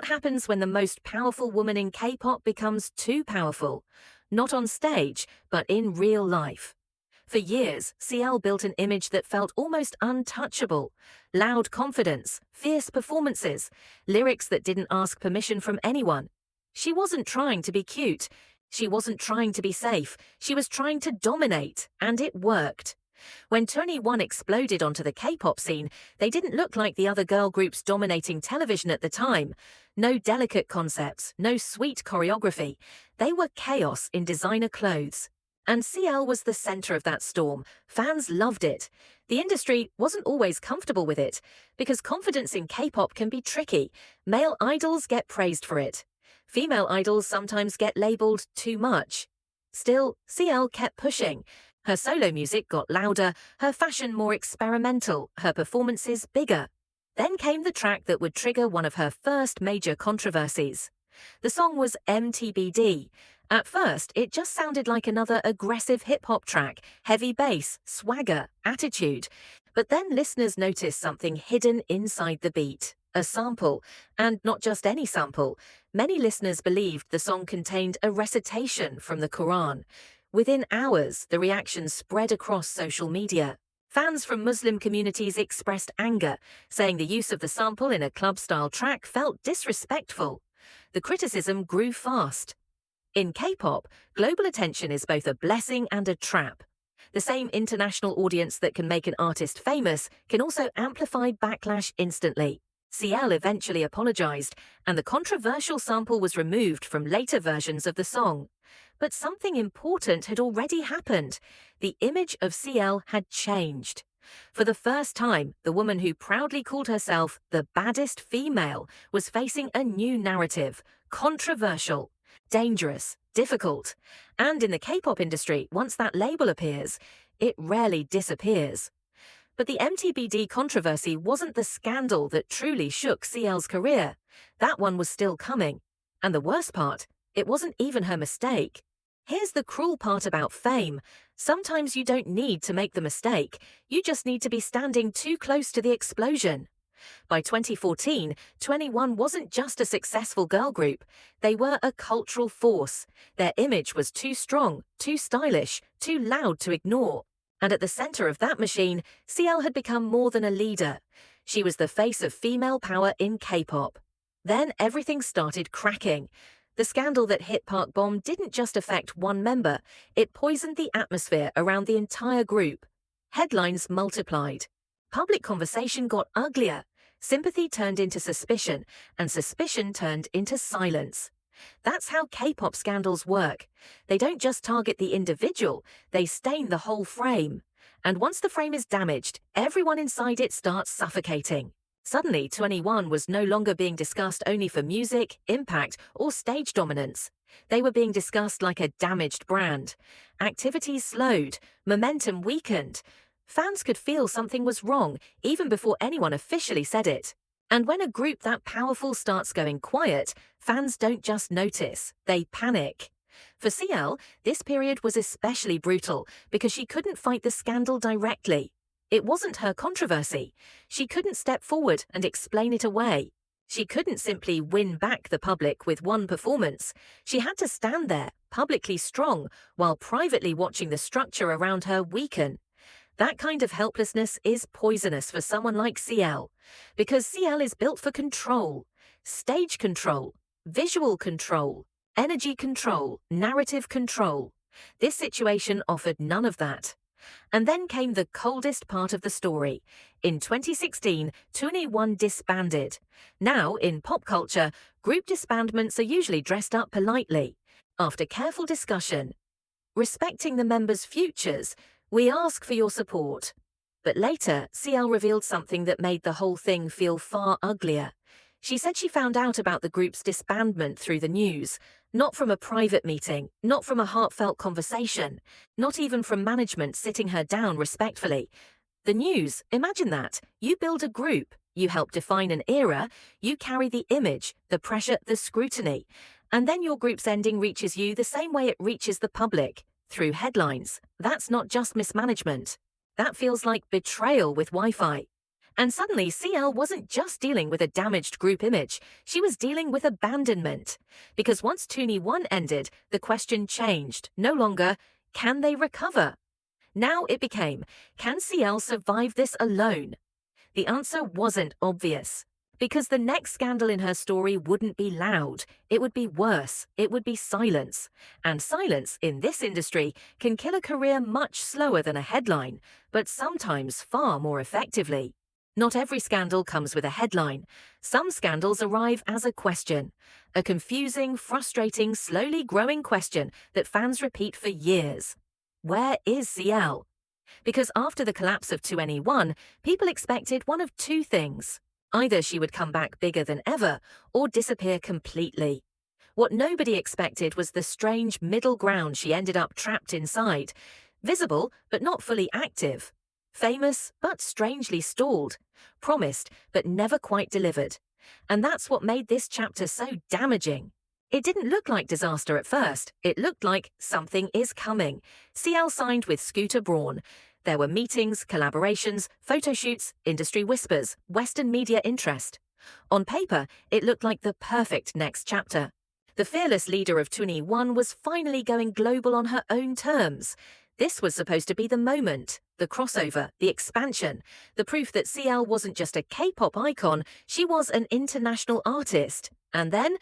what happens when the most powerful woman in K-pop becomes too powerful. Not on stage, but in real life. For years, CL built an image that felt almost untouchable. Loud confidence, fierce performances, lyrics that didn't ask permission from anyone. She wasn't trying to be cute. She wasn't trying to be safe. She was trying to dominate, and it worked. When 2NE1 exploded onto the K-pop scene, they didn't look like the other girl groups dominating television at the time. No delicate concepts, no sweet choreography. They were chaos in designer clothes. And CL was the center of that storm. Fans loved it. The industry wasn't always comfortable with it, because confidence in K-pop can be tricky. Male idols get praised for it. Female idols sometimes get labeled too much. Still, CL kept pushing. Her solo music got louder, her fashion more experimental, her performances bigger. Then came the track that would trigger one of her first major controversies. The song was MTBD. At first, it just sounded like another aggressive hip-hop track, heavy bass, swagger, attitude. But then listeners noticed something hidden inside the beat. A sample, and not just any sample. Many listeners believed the song contained a recitation from the Quran. Within hours, the reaction spread across social media. Fans from Muslim communities expressed anger, saying the use of the sample in a club-style track felt disrespectful. The criticism grew fast. In K-pop, global attention is both a blessing and a trap. The same international audience that can make an artist famous can also amplify backlash instantly. CL eventually apologized, and the controversial sample was removed from later versions of the song. But something important had already happened. The image of CL had changed. For the first time, the woman who proudly called herself the baddest female was facing a new narrative, controversial, dangerous, difficult. And in the K-pop industry, once that label appears, it rarely disappears. But the MTBD controversy wasn't the scandal that truly shook CL's career. That one was still coming. And the worst part, it wasn't even her mistake. Here's the cruel part about fame. Sometimes you don't need to make the mistake. You just need to be standing too close to the explosion. By 2014, 2NE1 wasn't just a successful girl group. They were a cultural force. Their image was too strong, too stylish, too loud to ignore. And at the center of that machine, CL had become more than a leader. She was the face of female power in K-pop. Then everything started cracking. The scandal that hit Park Bom didn't just affect one member, it poisoned the atmosphere around the entire group. Headlines multiplied. Public conversation got uglier. Sympathy turned into suspicion, and suspicion turned into silence. That's how K-pop scandals work. They don't just target the individual, they stain the whole frame. And once the frame is damaged, everyone inside it starts suffocating. Suddenly, 2NE1 was no longer being discussed only for music, impact, or stage dominance. They were being discussed like a damaged brand. Activities slowed, momentum weakened. Fans could feel something was wrong even before anyone officially said it. And when a group that powerful starts going quiet, fans don't just notice, they panic. For CL, this period was especially brutal because she couldn't fight the scandal directly. It wasn't her controversy. She couldn't step forward and explain it away. She couldn't simply win back the public with one performance. She had to stand there, publicly strong, while privately watching the structure around her weaken. That kind of helplessness is poisonous for someone like CL, because CL is built for control, stage control, visual control, energy control, narrative control. This situation offered none of that. And then came the coldest part of the story. In 2016, 2NE1 disbanded. Now, in pop culture, group disbandments are usually dressed up politely. After careful discussion, respecting the members' futures, we ask for your support. But later, CL revealed something that made the whole thing feel far uglier. She said she found out about the group's disbandment through the news, not from a private meeting, not from a heartfelt conversation, not even from management sitting her down respectfully. The news, imagine that. You build a group, you help define an era, you carry the image, the pressure, the scrutiny, and then your group's ending reaches you the same way it reaches the public, through headlines. That's not just mismanagement. That feels like betrayal with Wi-Fi. And suddenly, CL wasn't just dealing with a damaged group image, she was dealing with abandonment. Because once Toonie 1 ended, the question changed. No longer, can they recover? Now it became, can CL survive this alone? The answer wasn't obvious. Because the next scandal in her story wouldn't be loud, it would be worse, it would be silence. And silence, in this industry, can kill a career much slower than a headline, but sometimes far more effectively. Not every scandal comes with a headline. Some scandals arrive as a question. A confusing, frustrating, slowly growing question that fans repeat for years. Where is CL? Because after the collapse of 2NE1, people expected one of two things. Either she would come back bigger than ever, or disappear completely. What nobody expected was the strange middle ground she ended up trapped inside. Visible, but not fully active. Famous, but strangely stalled. Promised, but never quite delivered. And that's what made this chapter so damaging. It didn't look like disaster at first. It looked like something is coming. CL signed with Scooter Braun. There were meetings, collaborations, photo shoots, industry whispers, Western media interest. On paper, it looked like the perfect next chapter. The fearless leader of 2NE1 was finally going global on her own terms. This was supposed to be the moment, the crossover, the expansion, the proof that CL wasn't just a K-pop icon, she was an international artist. And then,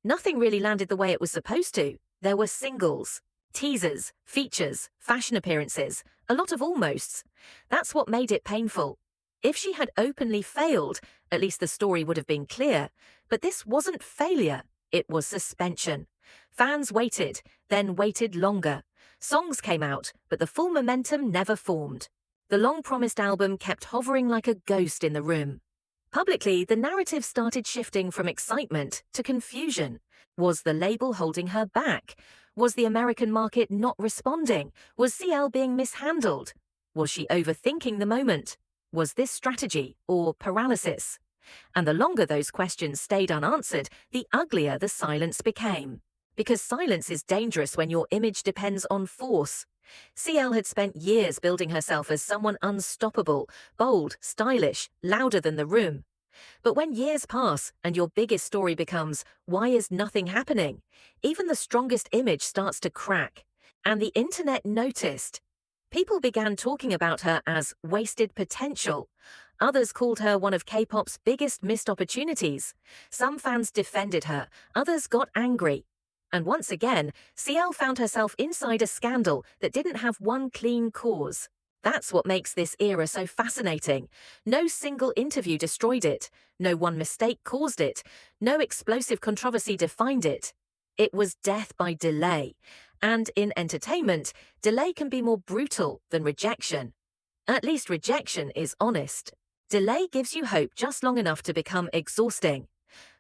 nothing really landed the way it was supposed to. There were singles, teasers, features, fashion appearances, a lot of almosts. That's what made it painful. If she had openly failed, at least the story would have been clear. But this wasn't failure, it was suspension. Fans waited, then waited longer. Songs came out, but the full momentum never formed. The long-promised album kept hovering like a ghost in the room. Publicly, the narrative started shifting from excitement to confusion. Was the label holding her back? Was the American market not responding? Was CL being mishandled? Was she overthinking the moment? Was this strategy or paralysis? And the longer those questions stayed unanswered, the uglier the silence became. Because silence is dangerous when your image depends on force. CL had spent years building herself as someone unstoppable, bold, stylish, louder than the room. But when years pass and your biggest story becomes, why is nothing happening? Even the strongest image starts to crack. And the internet noticed. People began talking about her as wasted potential. Others called her one of K-pop's biggest missed opportunities. Some fans defended her, others got angry. And once again, CL found herself inside a scandal that didn't have one clean cause. That's what makes this era so fascinating. No single interview destroyed it. No one mistake caused it. No explosive controversy defined it. It was death by delay. And in entertainment, delay can be more brutal than rejection. At least rejection is honest. Delay gives you hope just long enough to become exhausting.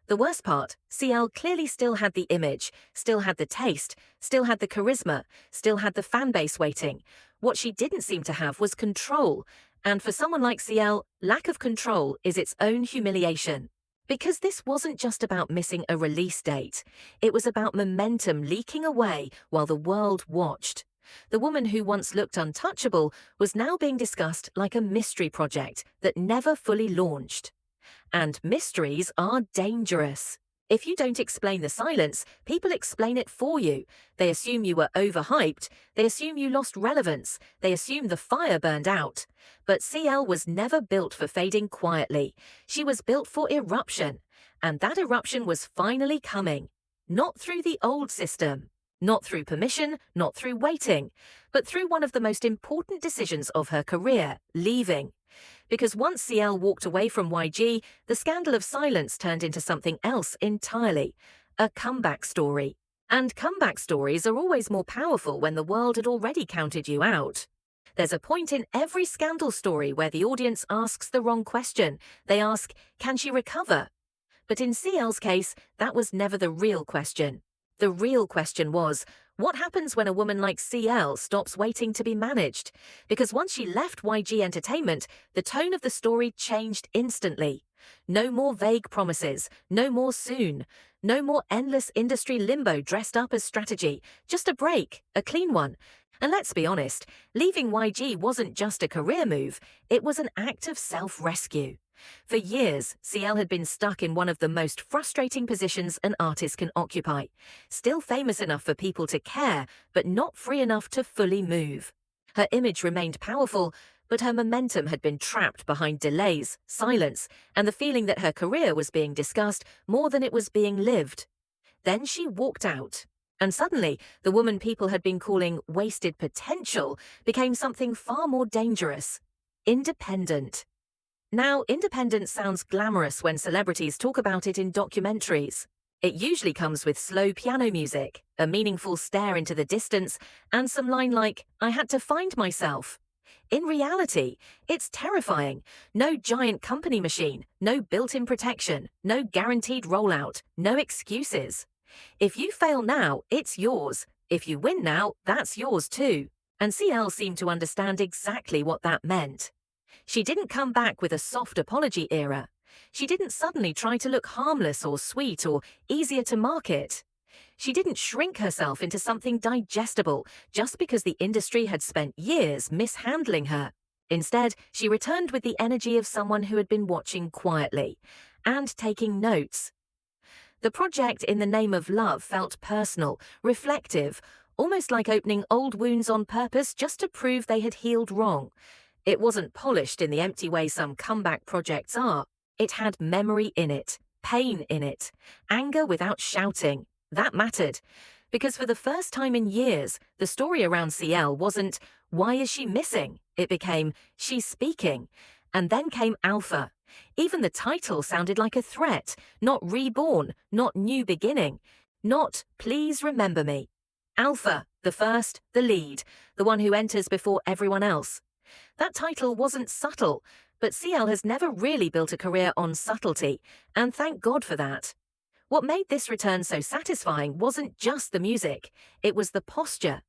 The worst part, CL clearly still had the image, still had the taste, still had the charisma, still had the fanbase waiting. What she didn't seem to have was control. And for someone like CL, lack of control is its own humiliation. Because this wasn't just about missing a release date. It was about momentum leaking away while the world watched. The woman who once looked untouchable was now being discussed like a mystery project that never fully launched. And mysteries are dangerous. If you don't explain the silence, people explain it for you. They assume you were overhyped. They assume you lost relevance. They assume the fire burned out. But CL was never built for fading quietly. She was built for eruption. And that eruption was finally coming. Not through the old system. Not through permission, not through waiting, but through one of the most important decisions of her career, leaving. Because once CL walked away from YG, the scandal of silence turned into something else entirely, a comeback story. And comeback stories are always more powerful when the world had already counted you out. There's a point in every scandal story where the audience asks the wrong question. They ask, can she recover? But in CL's case, that was never the real question. The real question was, What happens when a woman like CL stops waiting to be managed? Because once she left YG Entertainment, the tone of the story changed instantly. No more vague promises, no more soon, no more endless industry limbo dressed up as strategy, just a break, a clean one. And let's be honest, leaving YG wasn't just a career move, it was an act of self-rescue. For years, CL had been stuck in one of the most frustrating positions an artist can occupy. Still famous enough for people to care, but not free enough to fully move. Her image remained powerful, but her momentum had been trapped behind delays, silence, and the feeling that her career was being discussed more than it was being lived. Then she walked out. And suddenly, the woman people had been calling wasted potential became something far more dangerous. Independent. Now, independence sounds glamorous when celebrities talk about it in documentaries. It usually comes with slow piano music, a meaningful stare into the distance, and some line like, "I had to find myself." In reality, it's terrifying. No giant company machine, no built-in protection, no guaranteed rollout, no excuses. If you fail now, it's yours. If you win now, that's yours too. And CL seemed to understand exactly what that meant. She didn't come back with a soft apology era. She didn't suddenly try to look harmless or sweet or easier to market. She didn't shrink herself into something digestible just because the industry had spent years mishandling her. Instead, she returned with the energy of someone who had been watching quietly and taking notes. The project In the Name of Love felt personal, reflective, almost like opening old wounds on purpose just to prove they had healed wrong. It wasn't polished in the empty way some comeback projects are. It had memory in it, pain in it, anger without shouting. That mattered. Because for the first time in years, the story around CL wasn't, "Why is she missing?" It became, "She's speaking." And then came Alpha. Even the title sounded like a threat, not reborn, not new beginning, not please remember me. Alpha, the first, the lead, the one who enters before everyone else. That title wasn't subtle, but CL has never really built a career on subtlety, and thank God for that. What made this return so satisfying wasn't just the music, it was the posture.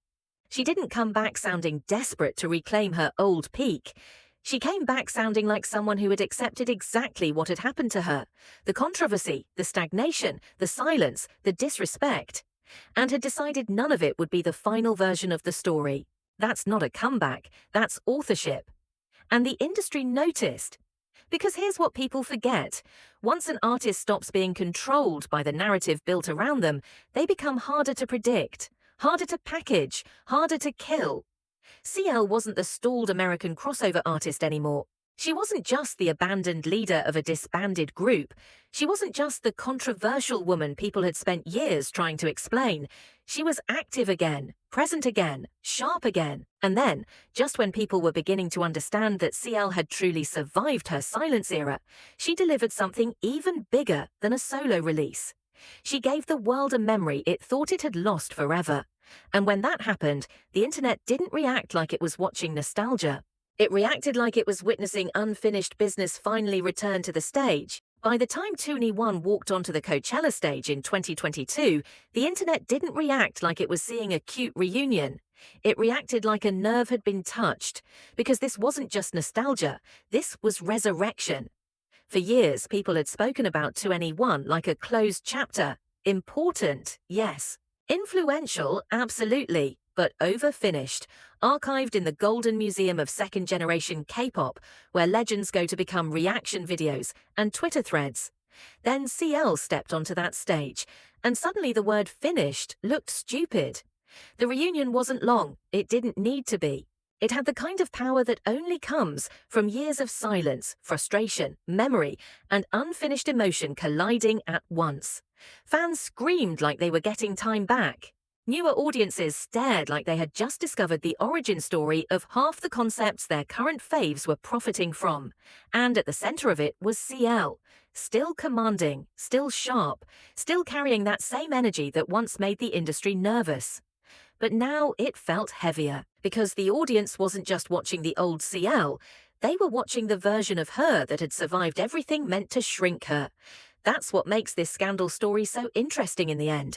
She didn't come back sounding desperate to reclaim her old peak. She came back sounding like someone who had accepted exactly what had happened to her, the controversy, the stagnation, the silence, the disrespect, and had decided none of it would be the final version of the story. That's not a comeback, that's authorship. And the industry noticed. Because here's what people forget. Once an artist stops being controlled by the narrative built around them, they become harder to predict, harder to package, harder to kill. CL wasn't the stalled American crossover artist anymore. She wasn't just the abandoned leader of a disbanded group. She wasn't just the controversial woman people had spent years trying to explain. She was active again, present again, sharp again. And then, just when people were beginning to understand that CL had truly survived her silence era, she delivered something even bigger than a solo release. She gave the world a memory it thought it had lost forever. And when that happened, the internet didn't react like it was watching nostalgia. It reacted like it was witnessing unfinished business finally return to the stage. By the time 2NE1 walked onto the Coachella stage in 2022, the internet didn't react like it was seeing a cute reunion. It reacted like a nerve had been touched, because this wasn't just nostalgia, this was resurrection. For years, people had spoken about 2NE1 like a closed chapter. Important, yes. Influential, absolutely. But over-finished, archived in the Golden Museum of second-generation K-pop, where legends go to become reaction videos and Twitter threads. Then CL stepped onto that stage, and suddenly the word finished looked stupid. The reunion wasn't long, it didn't need to be. It had the kind of power that only comes from years of silence, frustration, memory, and unfinished emotion colliding at once. Fans screamed like they were getting time back. Newer audiences stared like they had just discovered the origin story of half the concepts their current faves were profiting from. And at the center of it was CL, still commanding, still sharp, still carrying that same energy that once made the industry nervous. But now it felt heavier, because the audience wasn't just watching the old CL, they were watching the version of her that had survived everything meant to shrink her. That's what makes this scandal story so interesting in the end.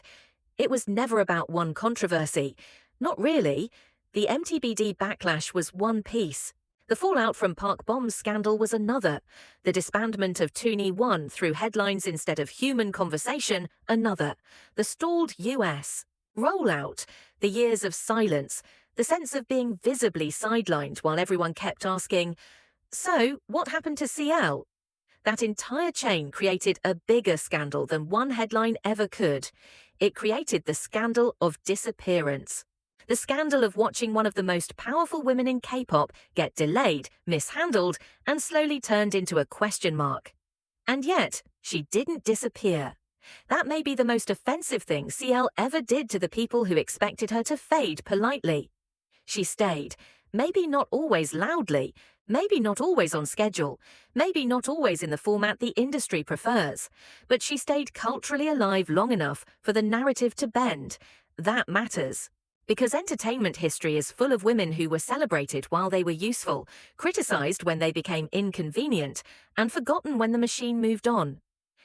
It was never about one controversy. Not really. The MTBD backlash was one piece. The fallout from Park Bom's scandal was another. The disbandment of Toonie one through headlines instead of human conversation, another. The stalled US rollout, the years of silence, the sense of being visibly sidelined while everyone kept asking, "So, what happened to CL?" That entire chain created a bigger scandal than one headline ever could. It created the scandal of disappearance. The scandal of watching one of the most powerful women in K-pop get delayed, mishandled, and slowly turned into a question mark. And yet, she didn't disappear. That may be the most offensive thing CL ever did to the people who expected her to fade politely. She stayed, maybe not always loudly, maybe not always on schedule, maybe not always in the format the industry prefers, but she stayed culturally alive long enough for the narrative to bend. That matters. Because entertainment history is full of women who were celebrated while they were useful, criticized when they became inconvenient, and forgotten when the machine moved on.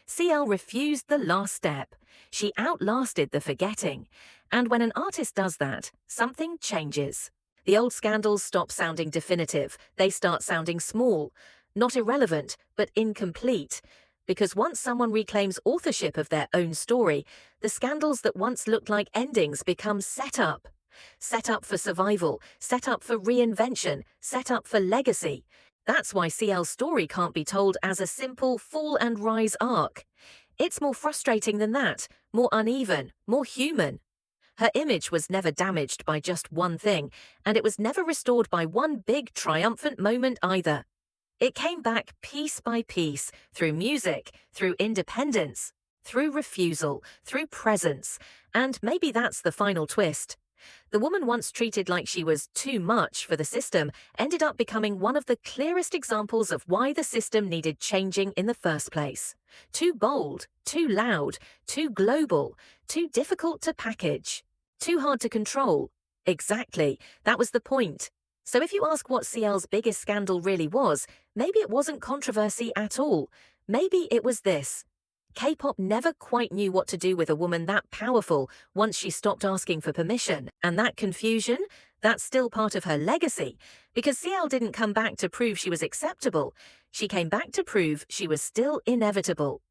CL refused the last step. She outlasted the forgetting. And when an artist does that, something changes. The old scandals stop sounding definitive. They start sounding small, not irrelevant, but incomplete. Because once someone reclaims authorship of their own story, the scandals that once looked like endings become set up. Set up for survival, set up for reinvention, set up for legacy. That's why CL's story can't be told as a simple fall and rise arc. It's more frustrating than that, more uneven, more human. Her image was never damaged by just one thing, and it was never restored by one big triumphant moment either. It came back piece by piece, through music, through independence, through refusal, through presence, and maybe that's the final twist. The woman once treated like she was too much for the system ended up becoming one of the clearest examples of why the system needed changing in the first place. Too bold, too loud, too global, too difficult to package, too hard to control. Exactly, that was the point. So if you ask what CL's biggest scandal really was, maybe it wasn't controversy at all. Maybe it was this. K-pop never quite knew what to do with a woman that powerful once she stopped asking for permission. And that confusion, that's still part of her legacy. Because CL didn't come back to prove she was acceptable. She came back to prove she was still inevitable.